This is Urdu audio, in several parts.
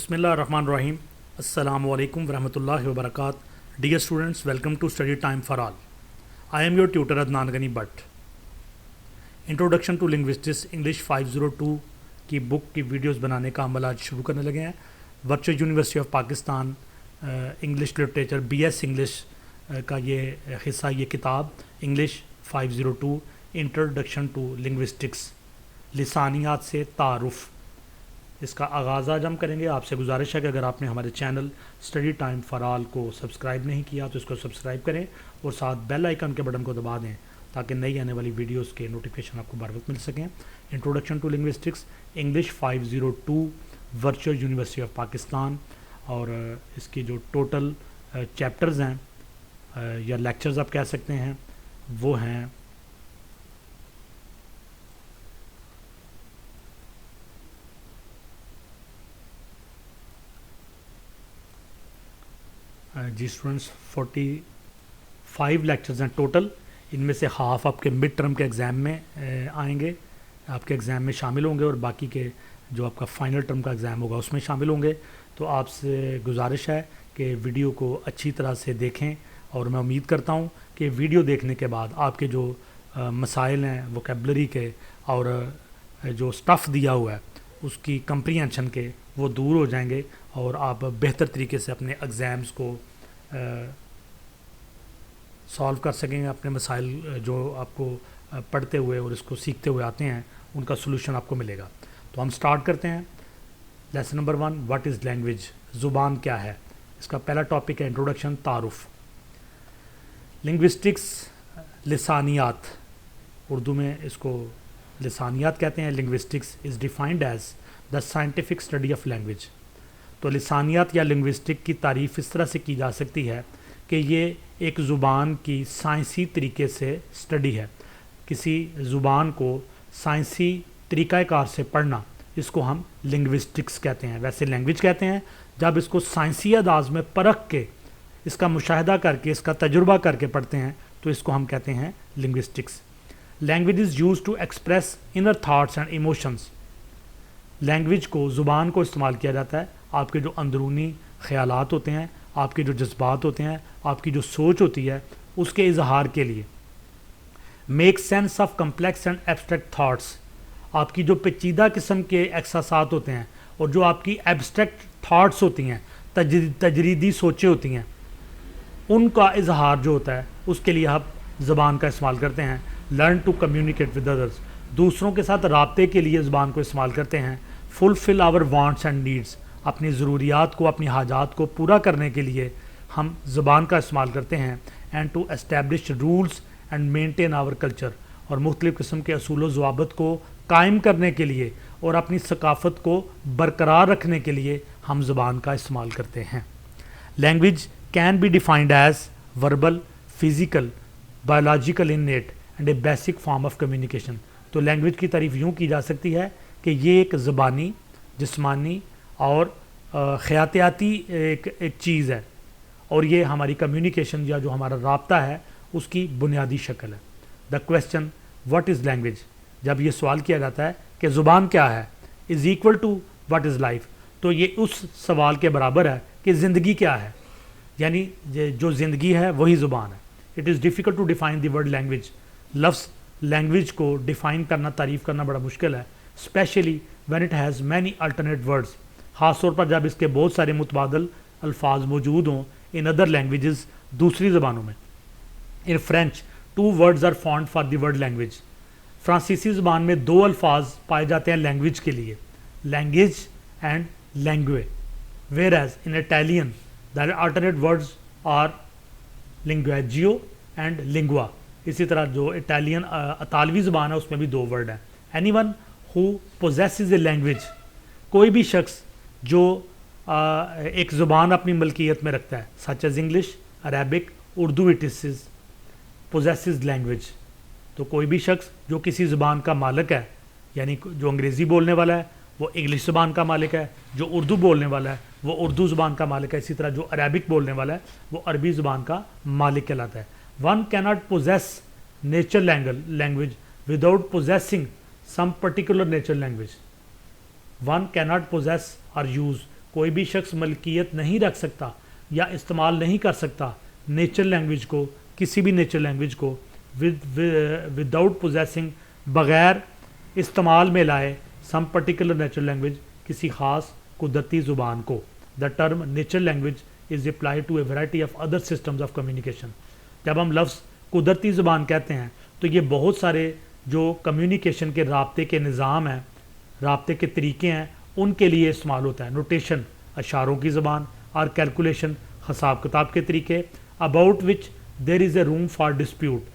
بسم اللہ الرحمن الرحیم. السلام علیکم ورحمۃ اللہ وبرکاتہ. Dear students, welcome to study time for all. I am your tutor Adnan Ghani Butt. Introduction to linguistics English 502 کی بک کی ویڈیوز بنانے کا عمل آج شروع کرنے لگے ہیں. Virtual university of Pakistan English literature BS English کا یہ حصہ, یہ کتاب انگلش 502 انٹروڈکشن ٹو لنگوسٹکس, لسانیات سے تعارف, اس کا آغاز آج ہم کریں گے. آپ سے گزارش ہے کہ اگر آپ نے ہمارے چینل اسٹڈی ٹائم فار آل کو سبسکرائب نہیں کیا تو اس کو سبسکرائب کریں اور ساتھ بیل آئیکن کے بٹن کو دبا دیں تاکہ نئی آنے والی ویڈیوز کے نوٹیفیکیشن آپ کو بر وقت مل سکیں. Introduction to linguistics English 502 virtual university of Pakistan, اور اس کی جو ٹوٹل چیپٹرز ہیں یا لیکچرز آپ کہہ سکتے ہیں وہ ہیں جی اسٹوڈنٹس 45 لیکچرز ہیں ٹوٹل. ان میں سے ہاف آپ کے مڈ ٹرم کے ایگزام میں آئیں گے, آپ کے ایگزام میں شامل ہوں گے, اور باقی کے جو آپ کا فائنل ٹرم کا ایگزام ہوگا اس میں شامل ہوں گے. تو آپ سے گزارش ہے کہ ویڈیو کو اچھی طرح سے دیکھیں, اور میں امید کرتا ہوں کہ ویڈیو دیکھنے کے بعد آپ کے جو مسائل ہیں ووکیبلری کے اور جو سٹف دیا ہوا ہے اس کی کمپریہنشن کے, وہ دور ہو جائیں گے, اور آپ بہتر طریقے سے اپنے ایگزامز کو سالو کر سکیں گے. اپنے مسائل جو آپ کو پڑھتے ہوئے اور اس کو سیکھتے ہوئے آتے ہیں ان کا سلوشن آپ کو ملے گا. تو ہم سٹارٹ کرتے ہیں. Lesson number 1, what is language, زبان کیا ہے. اس کا پہلا ٹاپک ہے انٹروڈکشن, تعارف. لنگوسٹکس لسانیات, اردو میں اس کو لسانیات کہتے ہیں. Linguistics is defined as the scientific study of language. تو لسانیات یا لنگوسٹک کی تعریف اس طرح سے کی جا سکتی ہے کہ یہ ایک زبان کی سائنسی طریقے سے اسٹڈی ہے. کسی زبان کو سائنسی طریقہ کار سے پڑھنا, اس کو ہم لنگوسٹکس کہتے ہیں. ویسے لینگویج کہتے ہیں جب اس کو سائنسی انداز میں پرکھ کے, اس کا مشاہدہ کر کے, اس کا تجربہ کر کے پڑھتے ہیں تو اس کو ہم کہتے ہیں linguistics. Language is use to express inner thoughts and emotions. Language کو, زبان کو استعمال کیا جاتا ہے آپ کے جو اندرونی خیالات ہوتے ہیں, آپ کے جو جذبات ہوتے ہیں, آپ کی جو سوچ ہوتی ہے, اس کے اظہار کے لیے. Make sense of complex and abstract thoughts. آپ کی جو پیچیدہ قسم کے احساسات ہوتے ہیں اور جو آپ کی ایبسٹریکٹ تھاٹس ہوتی ہیں, تجریدی سوچیں ہوتی ہیں, ان کا اظہار جو ہوتا ہے اس کے لیے آپ زبان کا استعمال کرتے ہیں. Learn to communicate with others. دوسروں کے ساتھ رابطے کے لیے زبان کو استعمال کرتے ہیں. فلفل آور وانٹس اینڈ نیڈس. اپنی ضروریات کو, اپنی حاجات کو پورا کرنے کے لیے ہم زبان کا استعمال کرتے ہیں. And to establish rules and maintain our culture. اور مختلف قسم کے اصول و ضوابط کو قائم کرنے کے لیے اور اپنی ثقافت کو برقرار رکھنے کے لیے ہم زبان کا استعمال کرتے ہیں. Language can be defined as verbal, physical, biological innate and a basic form of communication. تو لینگویج کی تعریف یوں کی جا سکتی ہے کہ یہ ایک زبانی, جسمانی اور خیاطیاتی ایک چیز ہے, اور یہ ہماری کمیونیکیشن یا جو ہمارا رابطہ ہے اس کی بنیادی شکل ہے. دا کویسچن واٹ از لینگویج, جب یہ سوال کیا جاتا ہے کہ زبان کیا ہے, is equal to what is life, تو یہ اس سوال کے برابر ہے کہ زندگی کیا ہے, یعنی جو زندگی ہے وہی زبان ہے. It is difficult to define the word language. لفظ لینگویج کو ڈیفائن کرنا, تعریف کرنا بڑا مشکل ہے, especially when it has many alternate words. خاص طور پر جب اس کے بہت سارے متبادل الفاظ موجود ہوں ان ادر لینگویجز, دوسری زبانوں میں. ان French 2 words are found for the word language. فرانسیسی زبان میں 2 الفاظ پائے جاتے ہیں لینگویج کے لیے, لینگویج اینڈ لینگوے. whereas in Italian the alternate words are linguaggio and lingua. اسی طرح جو اطالوی زبان ہے اس میں بھی 2 ورڈ ہیں. anyone who possesses a language, کوئی بھی شخص جو ایک زبان اپنی ملکیت میں رکھتا ہے, such as English, Arabic, Urdu it is, possesses language. تو کوئی بھی شخص جو کسی زبان کا مالک ہے, یعنی جو انگریزی بولنے والا ہے وہ انگلش زبان کا مالک ہے, جو اردو بولنے والا ہے وہ اردو زبان کا مالک ہے, اسی طرح جو عربک بولنے والا ہے وہ عربی زبان کا مالک کہلاتا ہے. One cannot possess nature language without possessing some particular nature language. One cannot possess or use کوئی بھی شخص ملکیت نہیں رکھ سکتا یا استعمال نہیں کر سکتا نیچر لینگویج کو، کسی بھی نیچر لینگویج کو وداؤٹ پوزیسنگ، بغیر استعمال میں لائے سم پرٹیکولر نیچر لینگویج، کسی خاص قدرتی زبان کو. The term nature language is applied to a variety of other systems of communication. جب ہم لفظ قدرتی زبان کہتے ہیں تو یہ بہت سارے جو کمیونیکیشن کے رابطے کے نظام ہیں، رابطے کے طریقے ہیں، ان کے لیے استعمال ہوتا ہے. نوٹیشن، اشاروں کی زبان، اور کیلکولیشن، حساب کتاب کے طریقے. About which there is a room for dispute,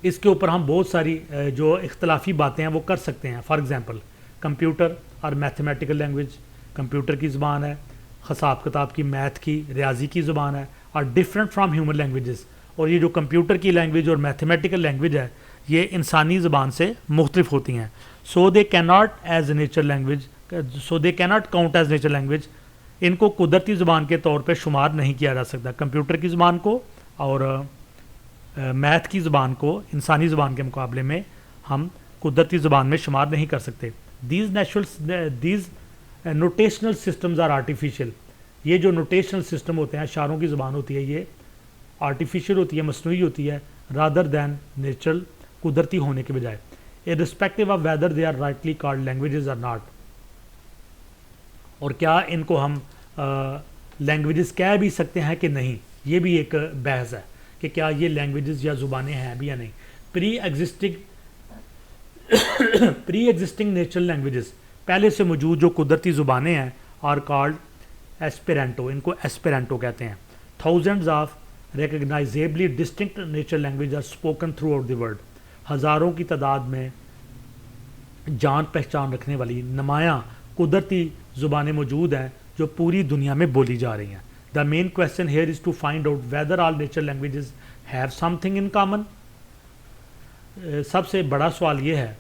اس کے اوپر ہم بہت ساری جو اختلافی باتیں ہیں وہ کر سکتے ہیں. فار ایگزامپل کمپیوٹر اور میتھمیٹیکل لینگویج، کمپیوٹر کی زبان ہے، حساب کتاب کی، میتھ کی، ریاضی کی زبان ہے، اور ڈفرینٹ فرام ہیومن لینگویجز. اور یہ جو کمپیوٹر کی لینگویج اور میتھمیٹیکل لینگویج ہے یہ انسانی زبان سے مختلف ہوتی ہیں. So they key not as nature language, so they key not count as nature language. ان کو قدرتی زبان کے طور پہ شمار نہیں کیا جا سکتا. کمپیوٹر کی زبان کو اور میتھ کی زبان کو انسانی زبان کے مقابلے میں ہم قدرتی زبان میں شمار نہیں کر سکتے. These notational systems are artificial. یہ جو نوٹیشنل سسٹم ہوتے ہیں، اشاروں کی زبان ہوتی ہے، یہ آرٹیفیشیل ہوتی ہے، مصنوعی ہوتی ہے، رادر دین نیچرل، قدرتی ہونے کے بجائے. irrespective of whether they are rightly called languages or not. اور کیا ان کو ہم لینگویجز کہہ بھی سکتے ہیں کہ نہیں، یہ بھی ایک بحث ہے کہ کیا یہ لینگویجز یا زبانیں ہیں بھی یا نہیں. پری ایگزسٹنگ نیچرل لینگویجز، پہلے سے موجود جو قدرتی زبانیں ہیں، آر کالڈ ایسپیرانٹو، ان کو ایسپیرانٹو کہتے ہیں. Thousands of recognizably distinct nature language are spoken throughout the world. ہزاروں کی تعداد میں جان پہچان رکھنے والی نمایاں قدرتی زبانیں موجود ہیں جو پوری دنیا میں بولی جا رہی ہیں. The main question here is to find out whether all nature languages have something in common. سب سے بڑا سوال یہ ہے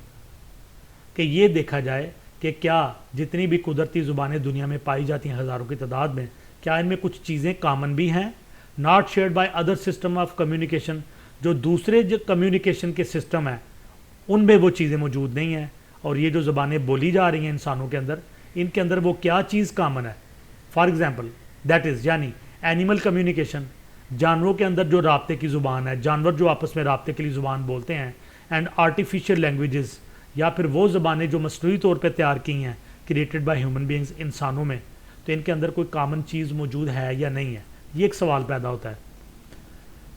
کہ یہ دیکھا جائے کہ کیا جتنی بھی قدرتی زبانیں دنیا میں پائی جاتی ہیں ہزاروں کی تعداد میں، کیا ان میں کچھ چیزیں کامن بھی ہیں. Not shared by other system of communication, جو دوسرے جو کمیونیکیشن کے سسٹم ہیں ان میں وہ چیزیں موجود نہیں ہیں. اور یہ جو زبانیں بولی جا رہی ہیں انسانوں کے اندر، ان کے اندر وہ کیا چیز کامن ہے. فار ایگزامپل دیٹ از، یعنی اینیمل کمیونیکیشن، جانوروں کے اندر جو رابطے کی زبان ہے، جانور جو آپس میں رابطے کے لیے زبان بولتے ہیں. اینڈ آرٹیفیشیل لینگویجز، یا پھر وہ زبانیں جو مصنوعی طور پہ تیار کی ہیں، کریٹڈ بائی ہیومن بینگز، انسانوں میں، تو ان کے اندر کوئی کامن چیز موجود ہے یا نہیں ہے. یہ ایک سوال پیدا ہوتا ہے.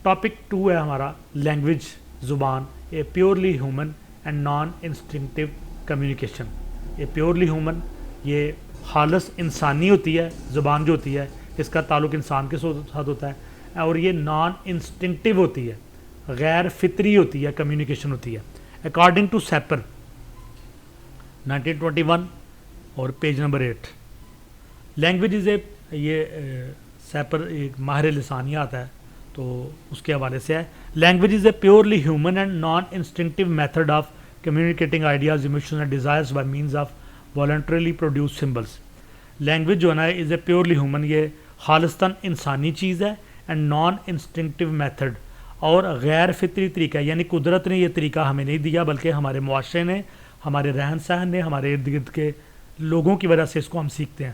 ٹاپک 2 ہے ہمارا لینگویج، زبان، اے purely human and non instinctive communication. A purely human, یہ خالص انسانی ہوتی ہے، زبان جو ہوتی ہے اس کا تعلق انسان کے ساتھ ہوتا ہے. اور یہ نان انسٹنکٹیو ہوتی ہے، غیر فطری ہوتی ہے، کمیونیکیشن ہوتی ہے. اکارڈنگ ٹو سیپر 1921 اور پیج نمبر 8. لینگویج از اے، یہ سیپر ایک ماہر لسانیات ہے تو اس کے حوالے سے ہے. Language is a purely human and non instinctive method of communicating ideas, emotions and desires by means of voluntarily produce symbols. Language جو ہے نا از اے پیورلی ہیومن، یہ خالصتاً انسانی چیز ہے، اینڈ نان انسٹنکٹیو میتھڈ، اور غیر فطری طریقہ، یعنی قدرت نے یہ طریقہ ہمیں نہیں دیا بلکہ ہمارے معاشرے نے، ہمارے رہن سہن نے، ہمارے ارد گرد کے لوگوں کی وجہ سے اس کو ہم سیکھتے ہیں.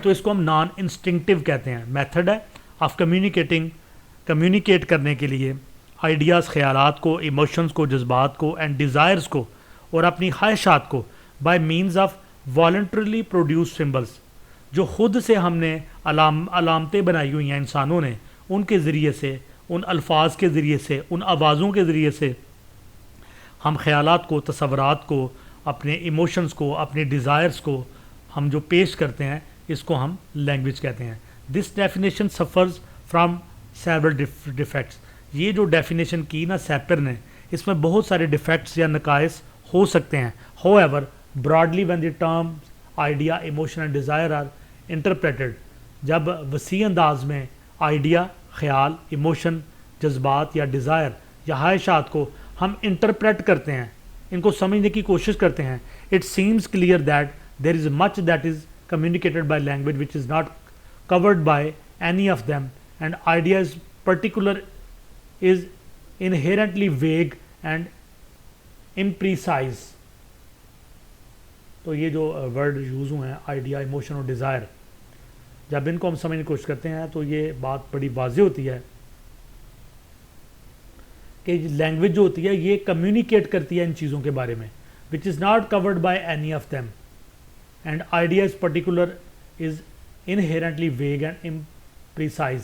تو اس کو ہم نان انسٹنکٹیو کہتے ہیں. میتھڈ ہے آف کمیونیکیٹ کرنے کے لیے آئیڈیاز، خیالات کو، ایموشنز کو، جذبات کو، اینڈ ڈیزائرز کو، اور اپنی خواہشات کو، by means of voluntarily produce symbols, جو خود سے ہم نے علامتیں بنائی ہوئی ہیں انسانوں نے، ان کے ذریعے سے، ان الفاظ کے ذریعے سے، ان آوازوں کے ذریعے سے ہم خیالات کو، تصورات کو، اپنے ایموشنز کو، اپنے ڈیزائرز کو ہم جو پیش کرتے ہیں، اس کو ہم لینگویج کہتے ہیں. This definition suffers from several defects. یہ جو ڈیفینیشن کی نا سیپر نے، اس میں بہت سارے ڈیفیکٹس یا نقائص ہو سکتے ہیں. However broadly when the term idea, emotion and desire are interpreted, جب وسیع انداز میں آئیڈیا، خیال، ایموشن، جذبات یا ڈیزائر یا خواہشات کو ہم انٹرپریٹ کرتے ہیں، ان کو سمجھنے کی کوشش کرتے ہیں. It seems clear that there is much that is communicated by language which is not covered by any of them, and ideas particular is inherently vague and imprecise. تو یہ جو ورڈ یوز ہوئے ہیں آئیڈیا، ایموشن اور ڈیزائر، جب ان کو ہم سمجھنے کی کوشش کرتے ہیں تو یہ بات بڑی واضح ہوتی ہے کہ لینگویج جو ہوتی ہے یہ کمیونیکیٹ کرتی ہے ان چیزوں کے بارے میں، which is not covered by any of them, and idea is particular is inherently vague and imprecise.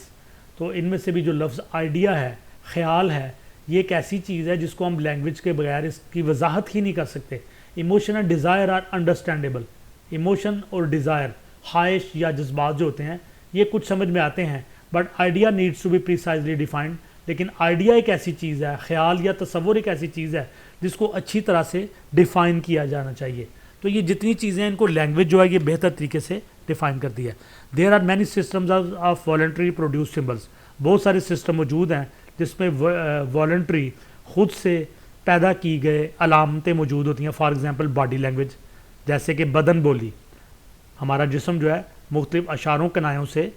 تو ان میں سے بھی جو لفظ آئیڈیا ہے، خیال ہے، یہ ایک ایسی چیز ہے جس کو ہم لینگویج کے بغیر اس کی وضاحت ہی نہیں کر سکتے. Emotion and desire are understandable. Emotion اور ڈیزائر، خواہش یا جذبات جو ہوتے ہیں یہ کچھ سمجھ میں آتے ہیں، but idea needs to be precisely defined. لیکن آئیڈیا ایک ایسی چیز ہے، خیال یا تصور ایک ایسی چیز ہے جس کو اچھی طرح سے ڈیفائن کیا جانا چاہیے. تو یہ جتنی چیزیں ہیں ان کو لینگویج جو ہے یہ بہتر طریقے سے ڈیفائن کرتی ہے. There are many systems of voluntary produce symbols. بہت سارے سسٹم موجود ہیں جس میں والنٹری، خود سے پیدا کی گئے علامتیں موجود ہوتی ہیں. فار ایگزامپل باڈی لینگویج، جیسے کہ بدن بولی. ہمارا جسم جو ہے مختلف اشاروں کنایوں سے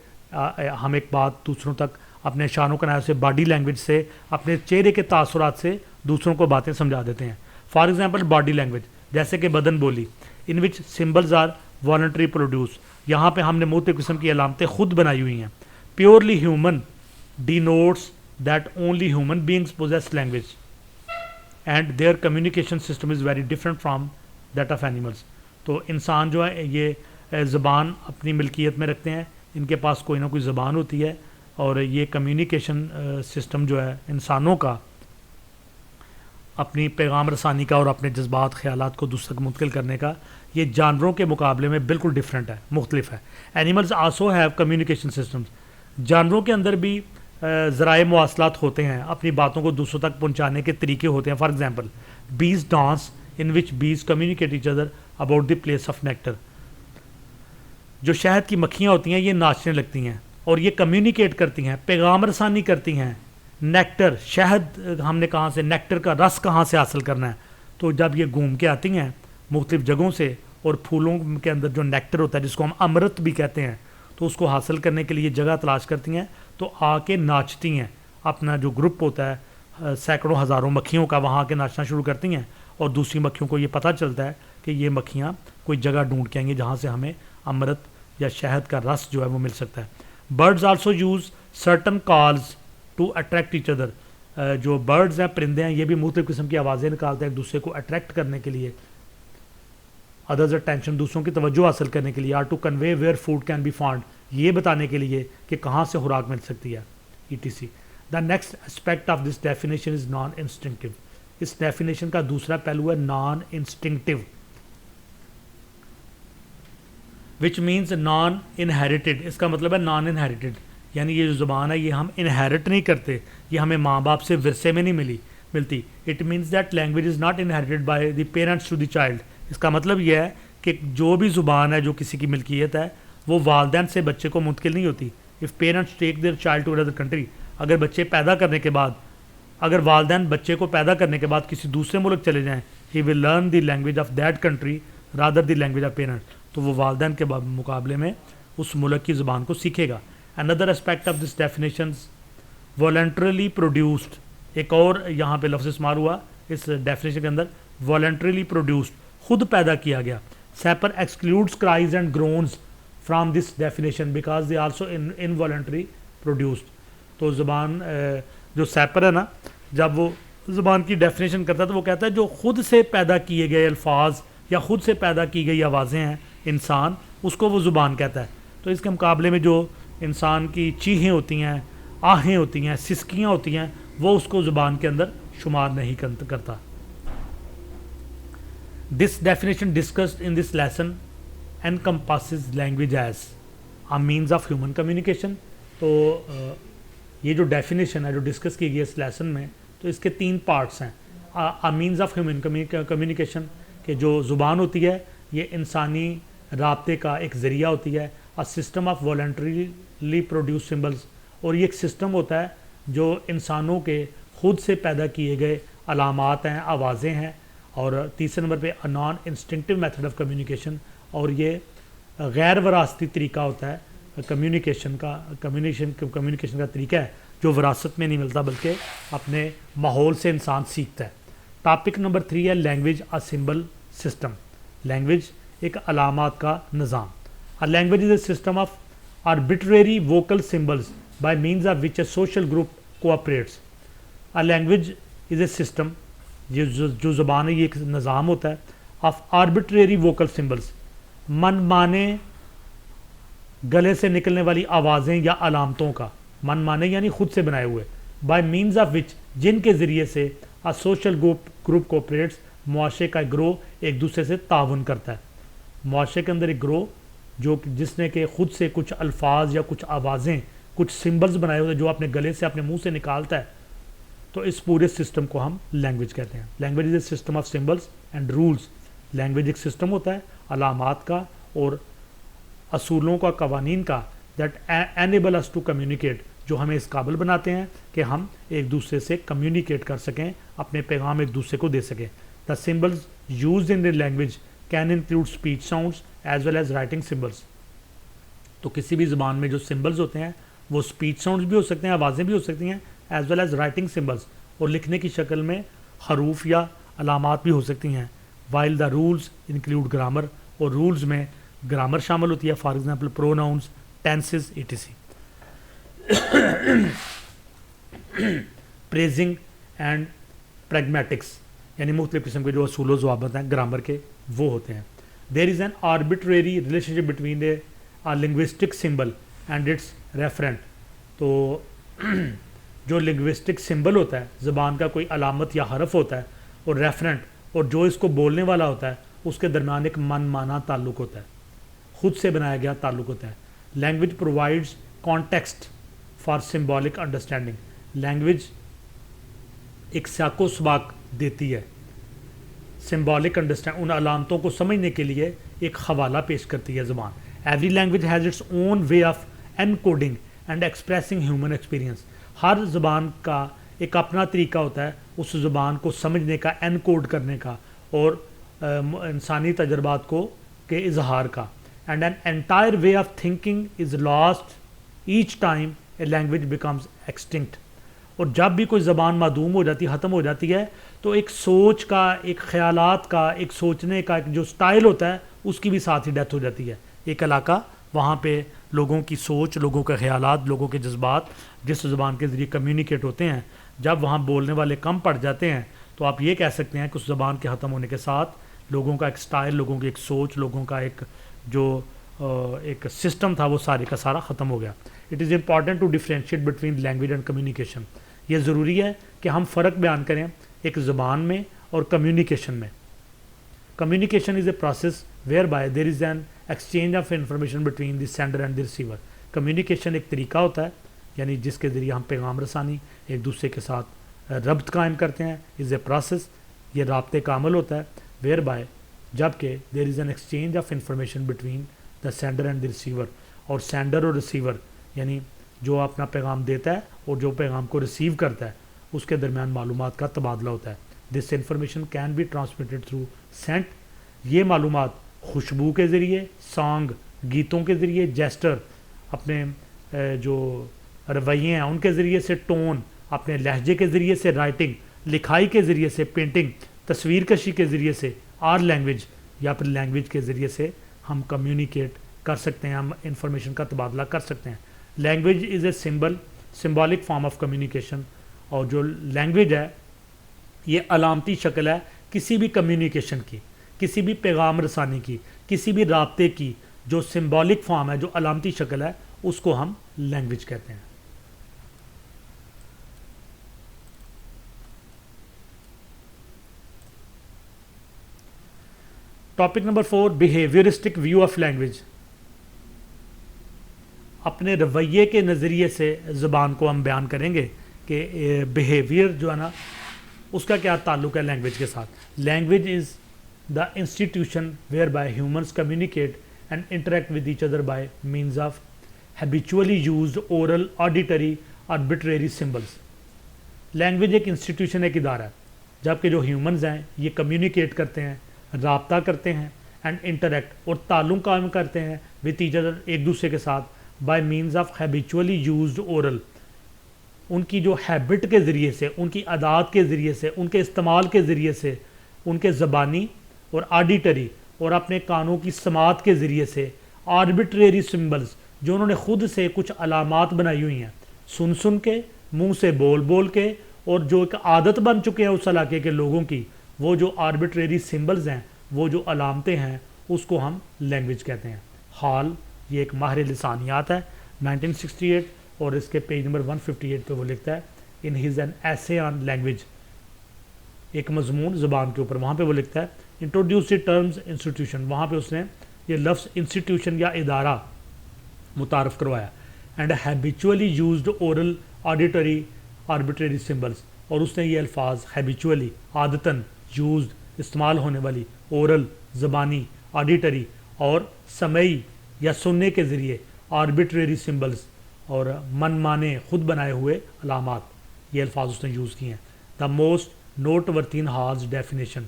ہم ایک بات دوسروں تک اپنے اشاروں کنایوں سے، باڈی لینگویج سے، اپنے چہرے کے تاثرات سے دوسروں کو باتیں سمجھا دیتے ہیں. فار ایگزامپل باڈی لینگویج جیسے کہ بدن بولی، ان وچ سمبلز آر والنٹری پروڈیوس. یہاں پہ ہم نے مختلف قسم کی علامتیں خود بنائی ہوئی ہیں. Purely human denotes that only human beings possess language and their communication system is very different from that of animals. تو انسان جو ہے یہ زبان اپنی ملکیت میں رکھتے ہیں، ان کے پاس کوئی نہ کوئی زبان ہوتی ہے، اور یہ کمیونیکیشن سسٹم جو ہے انسانوں کا، اپنی پیغام رسانی کا اور اپنے جذبات خیالات کو دوسرے تک منتقل کرنے کا، یہ جانوروں کے مقابلے میں بالکل ڈفرینٹ ہے، مختلف ہے. Animals also have communication systems. جانوروں کے اندر بھی ذرائع مواصلات ہوتے ہیں، اپنی باتوں کو دوسروں تک پہنچانے کے طریقے ہوتے ہیں. For example bees dance in which bees communicate each other about the place of nectar. جو شہد کی مکھیاں ہوتی ہیں یہ ناچنے لگتی ہیں اور یہ کمیونیکیٹ کرتی ہیں، پیغام رسانی کرتی ہیں. نیکٹر، شہد ہم نے کہاں سے، نیکٹر کا رس کہاں سے حاصل کرنا ہے، تو جب یہ گھوم کے آتی ہیں مختلف جگہوں سے، اور پھولوں کے اندر جو نیکٹر ہوتا ہے جس کو ہم امرت بھی کہتے ہیں، تو اس کو حاصل کرنے کے لیے جگہ تلاش کرتی ہیں، تو آ کے ناچتی ہیں. اپنا جو گروپ ہوتا ہے سینکڑوں ہزاروں مکھیوں کا، وہاں آ کے ناچنا شروع کرتی ہیں، اور دوسری مکھیوں کو یہ پتہ چلتا ہے کہ یہ مکھیاں کوئی جگہ ڈھونڈ کے آئیں گی جہاں سے ہمیں امرت یا شہد کا رس جو ہے وہ مل سکتا ہے. Birds also use certain calls to attract each other. جو برڈز ہیں، پرندے ہیں، یہ بھی مختلف قسم کی آوازیں نکالتے ہیں ایک دوسرے کو اٹریکٹ کرنے کے لیے، ادرز اٹینشن، دوسروں کی توجہ حاصل کرنے کے لیے. Or to convey where food can be found, یہ بتانے کے لیے کہ کہاں سے خوراک مل سکتی ہے، ETC. The next aspect of this definition is non instinctive. اس ڈیفینیشن کا دوسرا پہلو ہے non instinctive, which means non inherited. اس کا مطلب ہے نان انہیریٹڈ، یعنی یہ جو زبان ہے یہ ہم انہیریٹ نہیں کرتے، یہ ہمیں ماں باپ سے ورثے میں نہیں ملتی. It means that language is not inherited by the parents to the child. اس کا مطلب یہ ہے کہ جو بھی زبان ہے جو کسی کی ملکیت ہے وہ والدین سے بچے کو منتقل نہیں ہوتی. If parents take their child to other country, اگر بچے پیدا کرنے کے بعد، اگر والدین بچے کو پیدا کرنے کے بعد کسی دوسرے ملک چلے جائیں، he will learn the language of that country rather the language of parents. تو وہ والدین کے مقابلے میں اس ملک کی زبان کو سیکھے گا. Another aspect of this definitions voluntarily produced. ایک اور یہاں پہ لفظ استعمال ہوا اس ڈیفینیشن کے اندر، والنٹریلی پروڈیوسڈ، خود پیدا کیا گیا. Sapir excludes cries and groans from this definition because they also involuntary produced. تو زبان جو سیپر ہے نا، جب وہ زبان کی ڈیفینیشن کرتا ہے تو وہ کہتا ہے جو خود سے پیدا کیے گئے الفاظ یا خود سے پیدا کی گئی آوازیں ہیں انسان، اس کو وہ زبان کہتا ہے. تو اس کے مقابلے میں جو انسان کی چیخیں ہوتی ہیں، آہیں ہوتی ہیں، سسکیاں ہوتی ہیں، وہ اس کو زبان کے اندر شمار نہیں کرتا. This definition discussed in this lesson encompasses language as a means of human communication. تو یہ جو ڈیفینیشن ہے جو ڈسکس کی گئی اس لیسن میں، تو اس کے 3 پارٹس ہیں. a means of human communication، کہ جو زبان ہوتی ہے یہ انسانی رابطے کا ایک ذریعہ ہوتی ہے. a system of voluntarily produced symbols، اور یہ ایک سسٹم ہوتا ہے جو انسانوں کے خود سے پیدا کیے گئے علامات ہیں، آوازیں ہیں. اور تیسرے نمبر پہ naan instinctive method of communication, اور یہ غیر وراثتی طریقہ ہوتا ہے کمیونیکیشن کا طریقہ ہے جو وراثت میں نہیں ملتا بلکہ اپنے ماحول سے انسان سیکھتا ہے. ٹاپک نمبر 3 ہے language a symbol system. Language ایک علامات کا نظام. A language is a system of arbitrary vocal symbols by means of which a social group cooperates. A language is a system, جو زبان ہے یہ ایک نظام ہوتا ہے of arbitrary vocal symbols, من مانے گلے سے نکلنے والی آوازیں یا علامتوں کا. من مانے یعنی خود سے بنائے ہوئے. بائی مینز آف وچ جن کے ذریعے سے a social group cooperates, معاشرے کا گروہ ایک دوسرے سے تعاون کرتا ہے. معاشرے کے اندر ایک گروہ جس نے کہ خود سے کچھ الفاظ یا کچھ آوازیں کچھ سمبلز بنائے ہوئے جو اپنے گلے سے اپنے منہ سے نکالتا ہے, تو اس پورے سسٹم کو ہم لینگویج کہتے ہیں. Language is a system of symbols and rules. Language ایک سسٹم ہوتا ہے علامات کا اور اصولوں کا, قوانین کا, that enable us to communicate, جو ہمیں اس قابل بناتے ہیں کہ ہم ایک دوسرے سے کمیونیکیٹ کر سکیں, اپنے پیغام ایک دوسرے کو دے سکیں. The symbols used in the language can include speech sounds as well as writing symbols. تو کسی بھی زبان میں جو سمبلز ہوتے ہیں وہ اسپیچ ساؤنڈز بھی ہو سکتے ہیں, آوازیں بھی ہو سکتی ہیں, as well as writing symbols, اور لکھنے کی شکل میں حروف یا علامات بھی ہو سکتی ہیں. while the rules include grammar, اور رولز میں گرامر شامل ہوتی ہے, for example pronounce, tenses, ETC. Phrasing and pragmatics, یعنی مختلف قسم کے جو اصول و ضوابط ہیں گرامر کے وہ ہوتے ہیں. There is an arbitrary relationship between a linguistic symbol and its referent. تو جو لنگوسٹک سمبل ہوتا ہے, زبان کا کوئی علامت یا حرف ہوتا ہے, اور ریفرنٹ, اور جو اس کو بولنے والا ہوتا ہے, اس کے درمیان ایک من مانا تعلق ہوتا ہے, خود سے بنایا گیا تعلق ہوتا ہے. Language provides context for symbolic understanding. Language ایک سیاق و سباق دیتی ہے, سمبولک انڈرسٹینڈ, ان علامتوں کو سمجھنے کے لیے ایک حوالہ پیش کرتی ہے زبان. Every language has its own way of encoding and expressing human experience. ہر زبان کا ایک اپنا طریقہ ہوتا ہے اس زبان کو سمجھنے کا, انکوڈ کرنے کا, اور انسانی تجربات کو کے اظہار کا. And an entire way of thinking is last each time a language becomes extinct. اور جب بھی کوئی زبان معدوم ہو جاتی, ختم ہو جاتی ہے, تو ایک سوچ کا, ایک خیالات کا, ایک سوچنے کا ایک جو سٹائل ہوتا ہے اس کی بھی ساتھ ہی ڈیتھ ہو جاتی ہے. ایک علاقہ, وہاں پہ لوگوں کی سوچ, لوگوں کے خیالات, لوگوں کے جذبات جس زبان کے ذریعے کمیونیکیٹ ہوتے ہیں, جب وہاں بولنے والے کم پڑ جاتے ہیں, تو آپ یہ کہہ سکتے ہیں کہ اس زبان کے ختم ہونے کے ساتھ لوگوں کا ایک سٹائل, لوگوں کی ایک سوچ, لوگوں کا ایک جو ایک سسٹم تھا وہ سارے کا سارا ختم ہو گیا. It is important to differentiate between language and communication. یہ ضروری ہے کہ ہم فرق بیان کریں ایک زبان میں اور کمیونیکیشن میں. Communication is a process where by their is an exchange of information between the sender and the receiver. Communication ایک طریقہ ہوتا ہے, یعنی جس کے ذریعے ہم پیغام رسانی ایک دوسرے کے ساتھ ربط قائم کرتے ہیں. از اے پروسیس, یہ رابطے کا عمل ہوتا ہے, ویئر بائی, جب کہ there is an exchange of information between the sender and the receiver. اور سینڈر اور ریسیور یعنی جو اپنا پیغام دیتا ہے اور جو پیغام کو ریسیو کرتا ہے, اس کے درمیان معلومات کا تبادلہ ہوتا ہے. This information can be transmitted through scent. یہ معلومات خوشبو کے ذریعے, سانگ, گیتوں کے ذریعے, جیسٹر, اپنے جو رویے ہیں ان کے ذریعے سے, ٹون, اپنے لہجے کے ذریعے سے, رائٹنگ, لکھائی کے ذریعے سے, پینٹنگ, تصویر کشی کے ذریعے سے, اور لینگویج یا پھر لینگویج کے ذریعے سے ہم کمیونیکیٹ کر سکتے ہیں, ہم انفارمیشن کا تبادلہ کر سکتے ہیں. Language is a symbolic form of communication. اور جو لینگویج ہے یہ علامتی شکل ہے کسی بھی کمیونیکیشن کی, کسی بھی پیغام رسانی کی, کسی بھی رابطے کی. جو سمبولک فارم ہے, جو علامتی شکل ہے, اس کو ہم لینگویج کہتے ہیں. Topic number 4, behaviouristic view of language. اپنے رویے کے نظریے سے زبان کو ہم بیان کریں گے کہ بیہیویئر جو ہے نا اس کا کیا تعلق ہے لینگویج کے ساتھ. Language is the institution whereby humans communicate and interact with each other by means of habitually used oral, auditory, arbitrary symbols. Language ایک انسٹیٹیوشن, ایک ادارہ ہے, جبکہ جو ہیومنز ہیں یہ کمیونیکیٹ کرتے ہیں, رابطہ کرتے ہیں, اینڈ انٹریکٹ, اور تعلق قائم کرتے ہیں وتھ ایچ ادر, ایک دوسرے کے ساتھ, by means of habitually used oral. ان کی جو ہیبٹ کے ذریعے سے, ان کی عادات کے ذریعے سے, ان کے استعمال کے ذریعے سے, ان کے زبانی اور آڈیٹری اور اپنے کانوں کی سماعت کے ذریعے سے آربیٹریری سمبلز جو انہوں نے خود سے کچھ علامات بنائی ہوئی ہیں سن سن کے منہ سے بول بول کے اور جو ایک عادت بن چکے ہیں اس علاقے کے لوگوں کی وہ جو آربیٹریری سمبلز ہیں وہ جو علامتیں ہیں اس کو ہم لینگویج کہتے ہیں. ہال یہ ایک ماہر لسانیات ہے 1968 اور اس کے پیج نمبر 158 پہ وہ لکھتا ہے ان ہیز این ایسے آن لینگویج ایک مضمون زبان کے اوپر وہاں پہ وہ لکھتا ہے انٹروڈیوس دی ٹرمز انسٹیٹیوشن وہاں پہ اس نے یہ لفظ انسٹیٹیوشن یا ادارہ متعارف کروایا and habitually used oral auditory arbitrary symbols اور اس نے یہ الفاظ ہیبیچولی عادتاً یوزڈ استعمال ہونے والی اورل زبانی آڈیٹری اور سمعی یا سننے کے ذریعے آربیٹریری سمبلس اور من مانے خود بنائے ہوئے علامات یہ الفاظ اس نے یوز کیے ہیں. The most noteworthy Hall's definition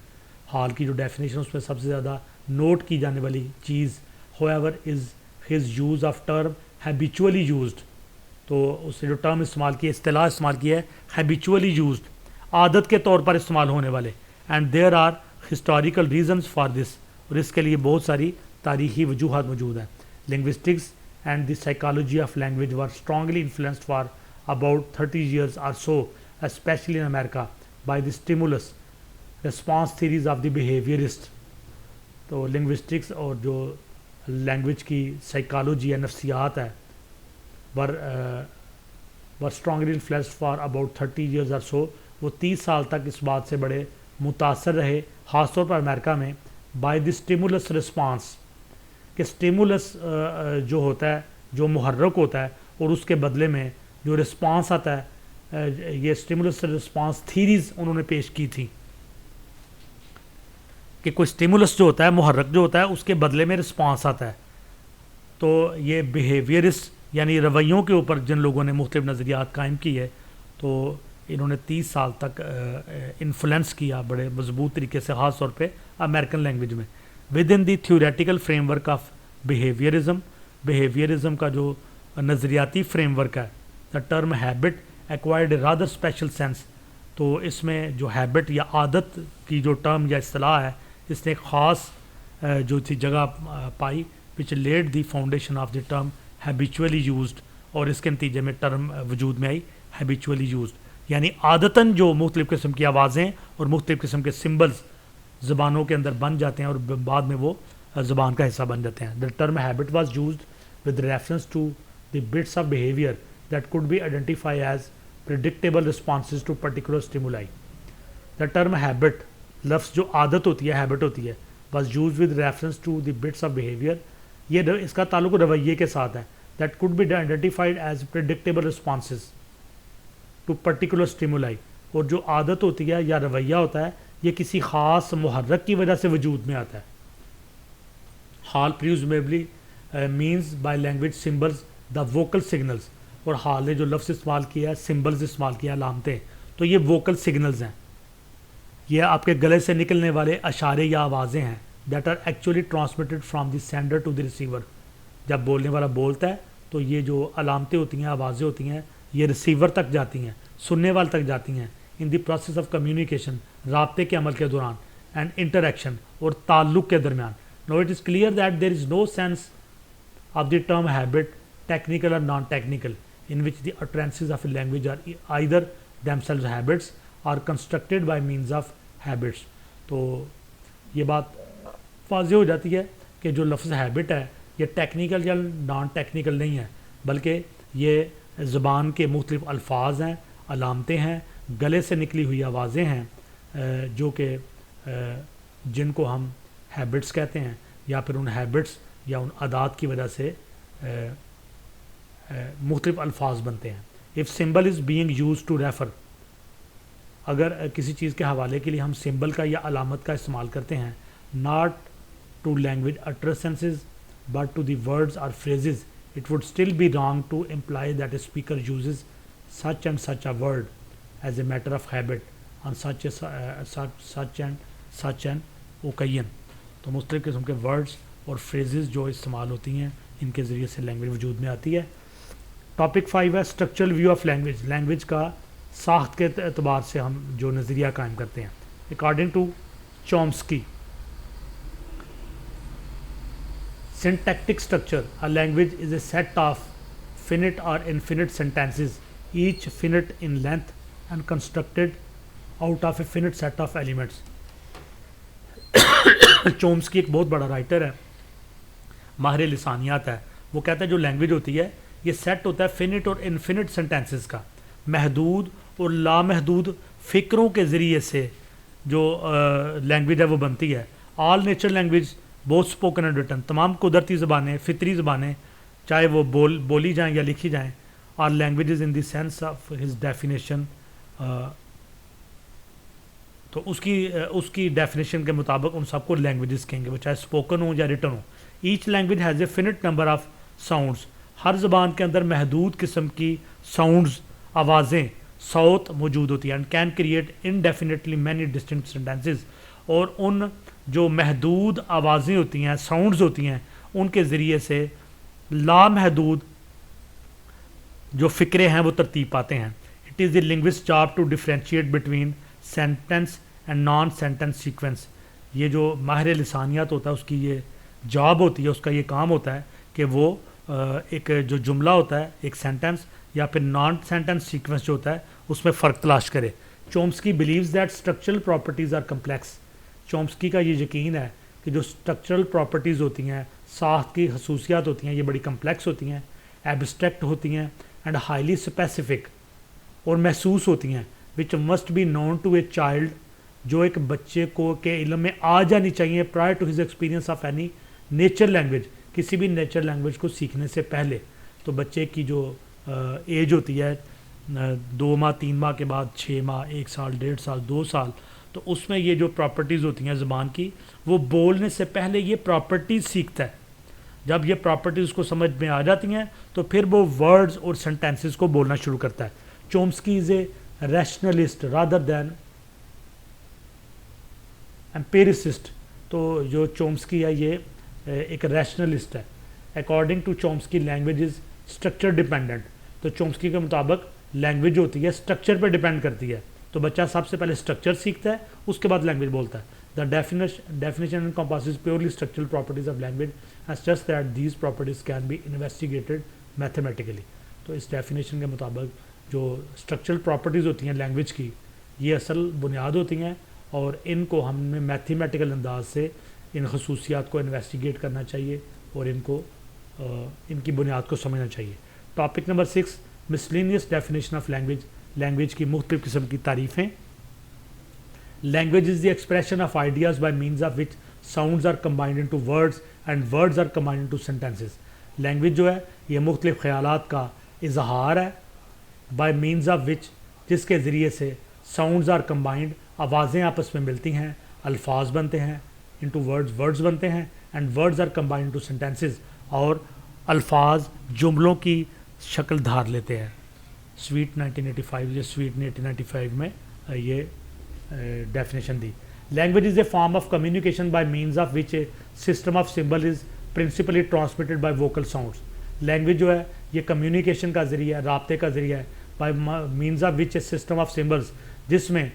حال کی جو ڈیفینیشن اس میں سب سے زیادہ نوٹ کی جانے والی چیز however is his use of term habitually used تو اس نے جو ٹرم استعمال کی اصطلاح استعمال کی ہے ہیبیچولی یوزڈ عادت کے طور پر استعمال ہونے والے and there are historical reasons for this اور اس کے لیے بہت ساری تاریخی وجوہات موجود ہیں. Linguistics and the psychology of language were strongly influenced for about 30 years or so especially in America by the stimulus response theories of the behaviorist. تو لنگوسٹکس اور جو لینگویج کی سائیکالوجی یا نفسیات ہے were strongly influenced for about 30 years or so وہ 30 سال تک اس بات سے بڑے متاثر رہے خاص طور پر امریکہ میں بائی دی اسٹیمولس رسپانس کہ اسٹیمولس جو ہوتا ہے جو محرک ہوتا ہے اور اس کے بدلے میں جو رسپانس آتا ہے یہ اسٹیمولس رسپانس تھیریز انہوں نے پیش کی تھی کہ کوئی اسٹیمولس جو ہوتا ہے محرک جو ہوتا ہے اس کے بدلے میں رسپانس آتا ہے. تو یہ بیہیویئرسٹ یعنی رویوں کے اوپر جن لوگوں نے مختلف نظریات قائم کی ہے تو انہوں نے 30 سال تک انفلوئنس کیا بڑے مضبوط طریقے سے خاص طور پہ امریکن لینگویج میں with in the theoretical framework of behaviourism کا جو نظریاتی فریم ورک ہے the term habit acquired rather special sense تو اس میں جو ہیبٹ یا عادت کی جو ٹرم یا اصطلاح ہے اس نے ایک خاص جو تھی جگہ پائی which lead the foundation of the term habitually used اور اس کے نتیجے میں ٹرم وجود میں آئی ہیبیچولی یوزڈ یعنی عادتاً جو مختلف قسم کی آوازیں اور مختلف قسم کے سمبلز زبانوں کے اندر بن جاتے ہیں اور بعد میں وہ زبان کا حصہ بن جاتے ہیں. The term habit was used with reference to the bits of behaviour that could be identify as predictable responses to particular stimuli. The term habit لفظ جو عادت ہوتی ہے habit ہوتی ہے was used with reference to the bits of behavior یہ اس کا تعلق رویے کے ساتھ ہے that could be identified as predictable responses to particular stimuli اور جو عادت ہوتی ہے یا رویہ ہوتا ہے یہ کسی خاص محرک کی وجہ سے وجود میں آتا ہے. حال presumably means by language symbols the vocal signals اور حال نے جو لفظ استعمال کیا ہے سمبلز استعمال کیا علامتیں تو یہ ووکل سگنلز ہیں یہ آپ کے گلے سے نکلنے والے اشارے یا آوازیں ہیں that are actually transmitted from the sender to the receiver. جب بولنے والا بولتا ہے تو یہ جو علامتیں ہوتی ہیں آوازیں ہوتی ہیں یہ ریسیور تک جاتی ہیں سننے والے تک جاتی ہیں ان دی پروسیس آف کمیونیکیشن رابطے کے عمل کے دوران اینڈ انٹریکشن اور تعلق کے درمیان. No it is clear that there is no sense of the term habit technical اور non technical in which the utterances of a language are either themselves habits or constructed by means of habits. تو یہ بات واضح ہو جاتی ہے کہ جو لفظ ہیبٹ ہے یہ ٹیکنیکل یا نان ٹیکنیکل نہیں ہے بلکہ یہ زبان کے مختلف الفاظ ہیں علامتیں ہیں گلے سے نکلی ہوئی آوازیں ہیں جو کہ جن کو ہم ہیبٹس کہتے ہیں یا پھر ان ہیبٹس یا ان عادات کی وجہ سے مختلف الفاظ بنتے ہیں. if symbol is being used to refer اگر کسی چیز کے حوالے کے لیے ہم سمبل کا یا علامت کا استعمال کرتے ہیں not to language utterances but to the words or phrases it would still be wrong to imply that a speaker uses such and such a word as a matter of habit on such and such an occasion. تو مختلف قسم کے words اور phrases جو استعمال ہوتی ہیں ان کے ذریعے سے لینگویج وجود میں آتی ہے. ٹاپک 5 ہے structural view of language language کا ساخت کے اعتبار سے ہم جو نظریہ قائم کرتے ہیں. According to Chomsky Syntactic structure. A language is a set of finite or infinite sentences, each finite in length and constructed out of a finite set of elements. Chomsky ایک بہت بڑا رائٹر ہے, ماہر لسانیات ہے. وہ کہتا ہے جو لینگویج ہوتی ہے یہ سیٹ ہوتا ہے فینٹ اور انفینٹ سینٹینسز کا, محدود اور لامحدود فکروں کے ذریعے سے جو لینگویج ہے وہ بنتی ہے. All nature language both spoken and written, تمام قدرتی زبانیں, فطری زبانیں, چاہے وہ بولی جائیں یا لکھی جائیں, or languages in the sense of his definition. تو اس کی ڈیفینیشن کے مطابق ان سب کو لینگویجز کہیں گے, وہ چاہے اسپوکن ہوں یا ریٹن ہوں. Each language has a finite number of sounds, ہر زبان کے اندر محدود قسم کی ساؤنڈز, آوازیں, صوت موجود ہوتی ہیں. And can create indefinitely many distinct sentences, اور ان جو محدود آوازیں ہوتی ہیں, ساؤنڈز ہوتی ہیں, ان کے ذریعے سے لامحدود جو فکرے ہیں وہ ترتیب پاتے ہیں. It is the linguist job to differentiate between sentence and non sentence sequence. یہ جو ماہر لسانیات ہوتا ہے اس کی یہ جاب ہوتی ہے, اس کا یہ کام ہوتا ہے کہ وہ ایک جو جملہ ہوتا ہے, ایک سینٹنس یا پھر نان سینٹنس سیکوینس جو ہوتا ہے اس میں فرق تلاش کرے. Chomsky believes that structural properties are complex. Chomsky کا یہ یقین ہے کہ جو اسٹرکچرل پراپرٹیز ہوتی ہیں, ساخت کی خصوصیات ہوتی ہیں, یہ بڑی کمپلیکس ہوتی ہیں, ایبسٹریکٹ ہوتی ہیں, اینڈ ہائیلی اسپیسیفک اور محسوس ہوتی ہیں, which must be known to a child, جو ایک بچے کو کے علم میں آ جانی چاہیے prior to his experience of any nature language, کسی بھی نیچر لینگویج کو سیکھنے سے پہلے. تو بچے کی جو ایج ہوتی ہے 2 ماہ 3 ماہ کے بعد 6 ماہ 1 سال 1.5 سال 2 سال, تو اس میں یہ جو پراپرٹیز ہوتی ہیں زبان کی, وہ بولنے سے پہلے یہ پراپرٹیز سیکھتا ہے. جب یہ پراپرٹیز کو سمجھ میں آ جاتی ہیں تو پھر وہ ورڈز اور سینٹینسز کو بولنا شروع کرتا ہے. Chomsky is a rationalist rather than empiricist. تو جو چومسکی ہے یہ ایک ریشنلسٹ ہے. According to Chomsky language is structure dependent. تو چومسکی کے مطابق لینگویج ہوتی ہے اسٹرکچر پہ ڈیپینڈ کرتی ہے. تو بچہ سب سے پہلے اسٹرکچر سیکھتا ہے, اس کے بعد لینگویج بولتا ہے. The definition encompasses purely structural properties of language as just that these properties can be investigated mathematically. تو اس ڈیفینیشن کے مطابق جو اسٹرکچرل پراپرٹیز ہوتی ہیں لینگویج کی, یہ اصل بنیاد ہوتی ہیں, اور ان کو ہمیں میتھمیٹیکل انداز سے ان خصوصیات کو انویسٹیگیٹ کرنا چاہیے اور ان کی بنیاد کو سمجھنا چاہیے. Topic number 6, miscellaneous definition of language. Language کی مختلف قسم کی تعریفیں. Language is the expression of ideas by means of which sounds are combined into words and words are combined into sentences. Language جو ہے یہ مختلف خیالات کا اظہار ہے, بائی مینز آف وچ, جس کے ذریعے سے ساؤنڈز آر کمبائنڈ, آوازیں آپس میں ملتی ہیں, الفاظ بنتے ہیں, انٹو ورڈز, ورڈز بنتے ہیں, and words are combined into sentences, اور الفاظ جملوں کی شکل دھار لیتے ہیں. سویٹ 1985 یا سویٹ نے 1895 میں یہ ڈیفینیشن دی. Language is a form of communication by means of which a system of symbol is principally transmitted by vocal sounds. Language جو ہے یہ کمیونیکیشن کا ذریعہ ہے, رابطے کا ذریعہ ہے, by means of which a system of symbols, جس میں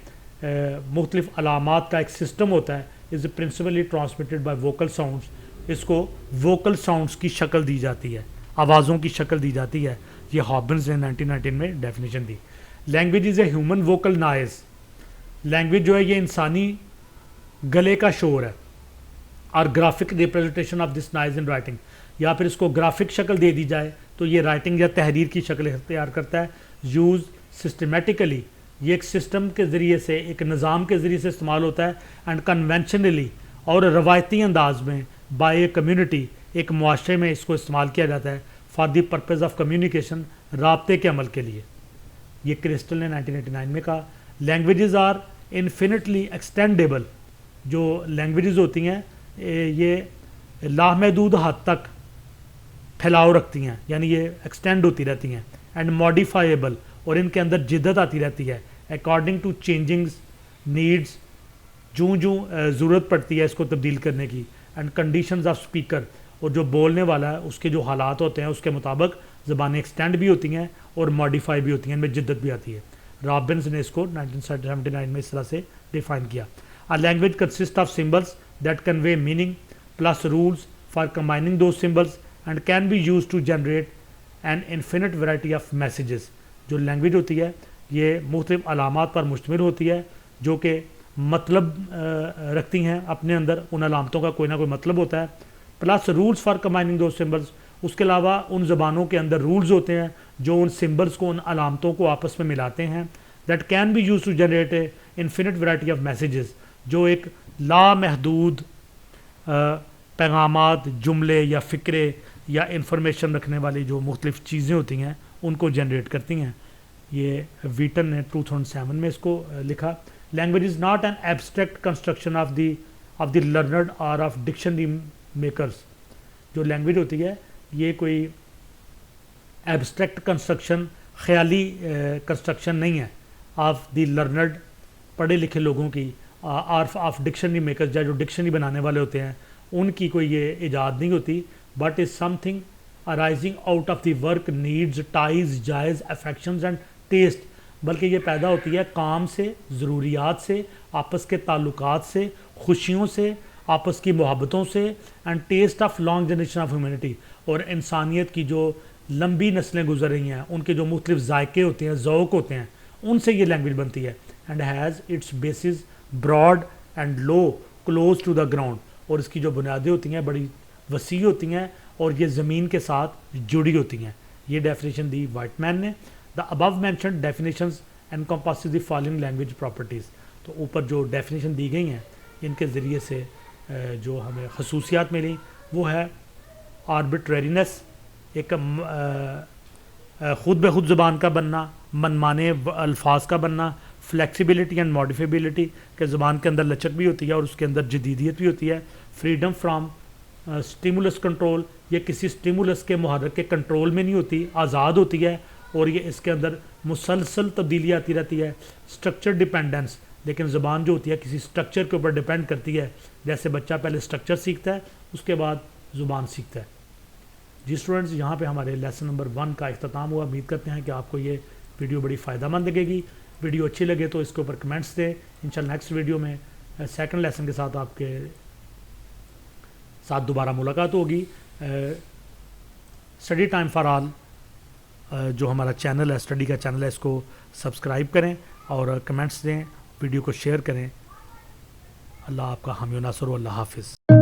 مختلف علامات کا ایک سسٹم ہوتا ہے, is principally transmitted by vocal sounds. اس کو ووکل ساؤنڈس کی شکل دی جاتی ہے, آوازوں کی شکل دی جاتی ہے. یہ ہابنز نے 1919 میں ڈیفینیشن دی. Language is a human vocal nice. Language جو ہے یہ انسانی گلے کا شور ہے, اور graphic representation of this nice in writing, یا پھر اس کو گرافک شکل دے دی جائے تو یہ رائٹنگ یا تحریر کی شکل اختیار کرتا ہے. یوز سسٹمیٹیکلی, یہ ایک سسٹم کے ذریعے سے, ایک نظام کے ذریعے سے استعمال ہوتا ہے. اینڈ کنونشنلی, اور روایتی انداز میں, بائی اے کمیونٹی, ایک معاشرے میں اس کو استعمال کیا جاتا ہے, for the purpose of communication, رابطے کے عمل کے لیے. یہ کرسٹل نے 1989 میں کہا. Languages are infinitely extendable. جو لینگویجز ہوتی ہیں یہ لامحدود حد تک پھیلاؤ رکھتی ہیں, یعنی یہ ایکسٹینڈ ہوتی رہتی ہیں. اینڈ ماڈیفائیبل, اور ان کے اندر جدت آتی رہتی ہے, اکارڈنگ ٹو چینجنگز نیڈز, جو ضرورت پڑتی ہے اس کو تبدیل کرنے کی. اینڈ کنڈیشنز آف اسپیکر, اور جو بولنے والا ہے اس کے جو حالات ہوتے ہیں اس کے مطابق زبانیں ایکسٹینڈ بھی ہوتی ہیں اور ماڈیفائی بھی ہوتی ہیں, ان میں جدت بھی آتی ہے. رابنز نے اس کو 1979 میں اس طرح سے ڈیفائن کیا. A language consists of symbols that convey meaning plus rules for combining those symbols and can be used to generate an infinite variety of messages. جو لینگویج ہوتی ہے یہ مختلف علامات پر مشتمل ہوتی ہے جو کہ مطلب رکھتی ہیں اپنے اندر، ان علامتوں کا کوئی نہ کوئی مطلب ہوتا ہے. Plus rules for combining those symbols, اس کے علاوہ ان زبانوں کے اندر رولز ہوتے ہیں جو ان سمبلس کو، ان علامتوں کو آپس میں ملاتے ہیں. That can be use to generate a infinite variety of messages, جو ایک لامحدود پیغامات، جملے یا فکرے یا انفارمیشن رکھنے والی جو مختلف چیزیں ہوتی ہیں ان کو جنریٹ کرتی ہیں. یہ ویٹن نے 2007 میں اس کو لکھا. Language is not an abstract construction of the learned or of dictionary makers. جو لینگویج ہوتی ہے یہ کوئی ایبسٹریکٹ کنسٹرکشن، خیالی کنسٹرکشن نہیں ہے آف دی لرنرڈ، پڑھے لکھے لوگوں کی، آف ڈکشنری میکرز، جو ڈکشنری بنانے والے ہوتے ہیں ان کی کوئی یہ ایجاد نہیں ہوتی. But is some thing arising out of the work needs ties جائز affections and taste، بلکہ یہ پیدا ہوتی ہے کام سے، ضروریات سے، آپس کے تعلقات سے، خوشیوں سے، آپس کی محبتوں سے، and test of long generation of humanity, اور انسانیت کی جو لمبی نسلیں گزر رہی ہیں ان کے جو مختلف ذائقے ہوتے ہیں، ذوق ہوتے ہیں، ان سے یہ لینگویج بنتی ہے. And has its bases broad and low close to the ground, اور اس کی جو بنیادیں ہوتی ہیں بڑی وسیع ہوتی ہیں اور یہ زمین کے ساتھ جڑی ہوتی ہیں. یہ ڈیفینیشن دی وائٹ مین نے. The above mentioned definitions encompasses the following language properties. تو اوپر جو ڈیفینیشن دی گئی ہیں ان کے ذریعے سے جو ہمیں خصوصیات ملی وہ ہے آربٹرینس، ایک خود بخود زبان کا بننا، منمانے الفاظ کا بننا، فلیکسیبلٹی اینڈ ماڈیفیبلٹی، کہ زبان کے اندر لچک بھی ہوتی ہے اور اس کے اندر جدیدیت بھی ہوتی ہے. فریڈم فرام اسٹیمولس کنٹرول، یہ کسی اسٹیمولس کے محرک کے کنٹرول میں نہیں ہوتی، آزاد ہوتی ہے اور یہ اس کے اندر مسلسل تبدیلی آتی رہتی ہے. اسٹرکچر ڈیپینڈنس، لیکن زبان جو ہوتی ہے کسی اسٹرکچر کے اوپر ڈیپینڈ کرتی ہے، جیسے بچہ پہلے اسٹرکچر سیکھتا ہے اس کے بعد زبان سیکھتا ہے. جی اسٹوڈنٹس، یہاں پہ ہمارے لیسن نمبر 1 کا اختتام ہوا. امید کرتے ہیں کہ آپ کو یہ ویڈیو بڑی فائدہ مند لگے گی. ویڈیو اچھی لگے تو اس کے اوپر کمنٹس دیں. انشاءاللہ نیکسٹ ویڈیو میں سیکنڈ لیسن کے ساتھ آپ کے ساتھ دوبارہ ملاقات ہوگی. اسٹڈی ٹائم فار آل جو ہمارا چینل ہے، اسٹڈی کا چینل ہے، اس کو سبسکرائب کریں اور کمنٹس دیں، ویڈیو کو شیئر کریں. اللہ آپ کا حامی و ناصر، اللہ حافظ.